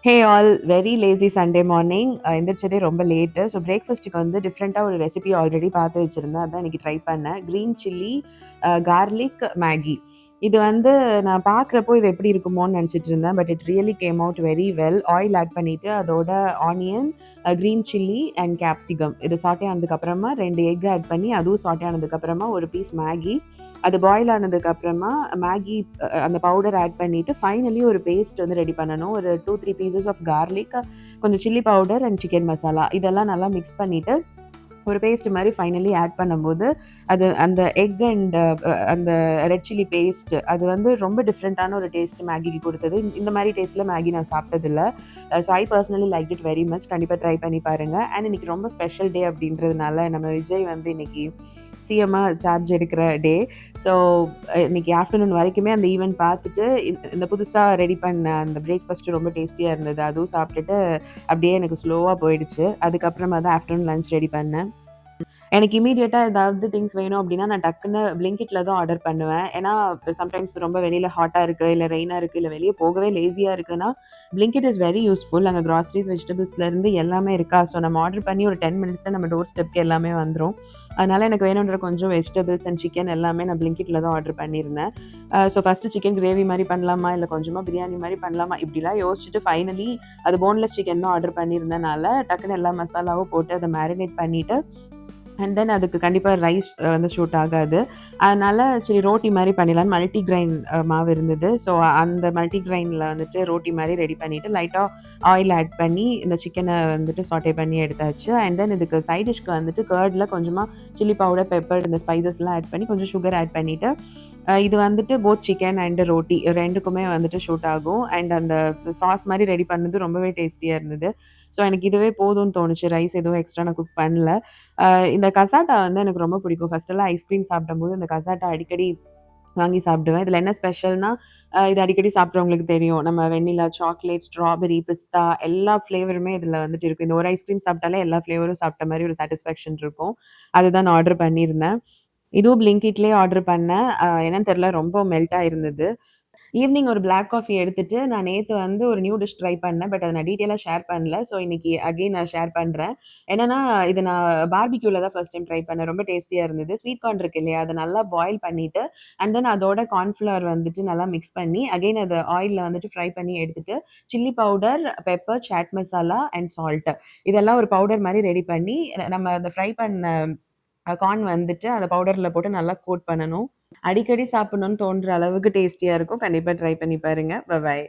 ஹே all very lazy Sunday morning எந்திரிச்சதே ரொம்ப late. So பிரேக்ஃபாஸ்ட்டுக்கு வந்து டிஃப்ரெண்ட்டாக ஒரு ரெசிபி ஆல்ரெடி பார்த்து வச்சுருந்தேன். அதான் இன்னைக்கு ட்ரை பண்ணேன். Green chilli garlic Maggi. இது வந்து நான் பார்க்குறப்போ இது எப்படி இருக்குமோன்னு நினச்சிட்டு இருந்தேன். But it really came out very well. Oil add பண்ணிவிட்டு அதோட onion, green chilli and capsicum இது சாட்டே ஆனதுக்கப்புறமா 2 எக் ஆட் பண்ணி அதுவும் சாட்டே ஆனதுக்கப்புறமா ஒரு பீஸ் மேகி, அது பாயில் ஆனதுக்கப்புறமா மேகி அந்த பவுடர் ஆட் பண்ணிவிட்டு ஃபைனலி ஒரு பேஸ்ட் வந்து ரெடி பண்ணணும். ஒரு 2, 3 பீசஸ் ஆஃப் கார்லிக், கொஞ்சம் chilli powder and chicken masala இதெல்லாம் நல்லா மிக்ஸ் பண்ணிவிட்டு ஒரு பேஸ்ட் மாதிரி ஃபைனலி ஆட் பண்ணும்போது அது அந்த எக் அண்ட் அந்த ரெட் சில்லி பேஸ்ட் அது வந்து ரொம்ப டிஃப்ரெண்ட்டான ஒரு டேஸ்ட் மேகிக்கு கொடுத்தது. இந்த மாதிரி டேஸ்ட்டில் மேகி நான் சாப்பிட்டதில்ல. So I personally like it very much. கண்டிப்பாக ட்ரை பண்ணி பாருங்கள். அண்ட் இன்னைக்கு ரொம்ப ஸ்பெஷல் டே அப்படின்றதுனால நம்ம விஜய் வந்து இன்னைக்கு சிஎம்மாக சார்ஜ் எடுக்கிற டே. ஸோ இன்னைக்கு ஆஃப்டர்நூன் வரைக்குமே அந்த ஈவெண்ட் பார்த்துட்டு இந்த புதுசாக ரெடி பண்ண அந்த பிரேக்ஃபாஸ்ட்டு ரொம்ப டேஸ்டியாக இருந்தது. அதுவும் சாப்பிட்டுட்டு அப்படியே எனக்கு ஸ்லோவாக போயிடுச்சு. அதுக்கப்புறமா தான் ஆஃப்டர்நூன் லஞ்ச் ரெடி பண்ணேன். எனக்கு இமீடியட்டா ஏதாவது திங்ஸ் வேணும் அப்படின்னா, நான் டக்குன்னு Blinkitல தான் ஆர்டர் பண்ணுவேன். ஏன்னா, சம்டைம்ஸ் ரொம்ப வெளியில ஹாட்டா இருக்கு, இல்ல ரெயினா இருக்கு, இல்ல வெளிய போகவே லேசியா இருக்குன்னா, Blinkit இஸ் வெரி யூஸ்ஃபுல். அங்க கிராசரிஸ், வெஜிடபிள்ஸ்லேருந்து எல்லாமே இருக்கா. ஸோ நம்ம ஆர்டர் பண்ணி ஒரு 10 மினிட்ஸ்ல நம்ம டோர் ஸ்டெப்க்கு எல்லாமே வந்துரும். அதனால எனக்கு வேணுன்ற கொஞ்சம் வெஜிடபிள்ஸ் அண்ட் சிக்கன் எல்லாமே நான் Blinkitல தான் ஆர்டர் பண்ணியிருந்தேன். ஸோ ஃபர்ஸ்ட்டு சிக்கன் கிரேவி மாரி பண்ணலாமா, இல்ல கொஞ்சமா பிரியாணி மாரி பண்ணலாமா, இப்படிலாம் யோசிச்சுட்டு ஃபைனலி அது போன்லெஸ் சிக்கன் தான் ஆர்டர் பண்ணியிருந்தனால, டக்குன்னு எல்லா மசாலாவும் போட்டு அத மேரினேட் பண்ணிட்டு அண்ட் தென் அதுக்கு கண்டிப்பா ரைஸ் வந்து சூட் ஆகாது. அதனால சரி ரோட்டி மாரி பண்ணிடலான்னு மல்டி கிரெயின் மாவு இருந்தது. ஸோ அந்த மல்டி கிரெயின்ல வந்துட்டு ரோட்டி மாரி ரெடி பண்ணிட்டு, லைட்டா ஆயில் ஆட் பண்ணி இந்த சிக்கன வந்துட்டு சாட்டே பண்ணி எடுத்தாச்சு. அண்ட் தென் இதுக்கு சைட் டிஷ்க்கு வந்துட்டு கர்ட்ல கொஞ்சமா சில்லி பவுடர், பெப்பர் இந்த ஸ்பைசஸ்லாம் ஆட் பண்ணி கொஞ்சம் சுகர் ஆட் பண்ணிட்டு, இது வந்துட்டு போத் சிக்கன் அண்ட் ரோட்டி 2க்குமே வந்துட்டு ஷூட் ஆகும். அண்ட் அந்த சாஸ் மாரி ரெடி பண்ணது ரொம்பவே டேஸ்டியா இருந்தது. ஸோ எனக்கு இதுவே போதும்னு தோணுச்சு. ரைஸ் எதுவும் எக்ஸ்ட்ரா நான் குக் பண்ணல. இந்த கசாட்டா வந்து எனக்கு ரொம்ப பிடிக்கும். ஃபர்ஸ்ட்டெல்லாம் ஐஸ்கிரீம் சாப்பிடும்போது இந்த கசாட்டா அடிக்கடி வாங்கி சாப்பிடுவேன். இதில என்ன ஸ்பெஷல்னா, இது அடிக்கடி சாப்பிட்றவங்களுக்கு தெரியும். நம்ம வெண்ணிலா, சாக்லேட், ஸ்ட்ராபெர்ரி, பிஸ்தா எல்லா ஃப்ளேவருமே இதில வந்துட்டு இருக்கும். இந்த ஒரு ஐஸ்கிரீம் சாப்பிட்டாலே எல்லா ஃப்ளேவரும் சாப்பிட்ட மாரி ஒரு சாட்டிஸ்ஃபேக்ஷன் இருக்கும். அதுதான் நான் ஆர்டர் பண்ணியிருந்தேன். இதுவும் Blinkitலயே ஆர்டர் பண்ணேன். என்னன்னு தெரியல ரொம்ப மெல்ட்டா இருந்தது. ஈவினிங் ஒரு பிளாக் காஃபி எடுத்துட்டு, நான் நேத்து வந்து ஒரு நியூ டிஷ் ட்ரை பண்ணேன். பட் அத நான் டீட்டெயிலா ஷேர் பண்ணல. ஸோ இன்னைக்கு அகைன் நான் ஷேர் பண்றேன். என்னன்னா, இது நான் பார்பிக்யூல தான் ஃபர்ஸ்ட் டைம் ட்ரை பண்ணேன். ரொம்ப டேஸ்டியா இருந்தது. ஸ்வீட் கார்ன் இருக்கு இல்லையா? அத நல்லா பாயில் பண்ணிட்டு, அண்ட் தென் அதோட கார்ன்ஃப்ளவர் வந்துட்டு நல்லா மிக்ஸ் பண்ணி, அகைன் அத ஆயில்ல வந்துட்டு ஃப்ரை பண்ணி எடுத்துட்டு, chilli powder, pepper, chaat masala and salt இதெல்லாம் ஒரு பவுடர் மாரி ரெடி பண்ணி, நம்ம அந்த ஃப்ரை பண்ண கார்ன் வந்துட்டு அந்த பவுடர்ல போட்டு நல்லா கோட் பண்ணணும். அடிக்கடி சாப்பிடணும்னு தோன்ற அளவுக்கு டேஸ்டியா இருக்கும். கண்டிப்பா ட்ரை பண்ணி பாருங்க. பாய்.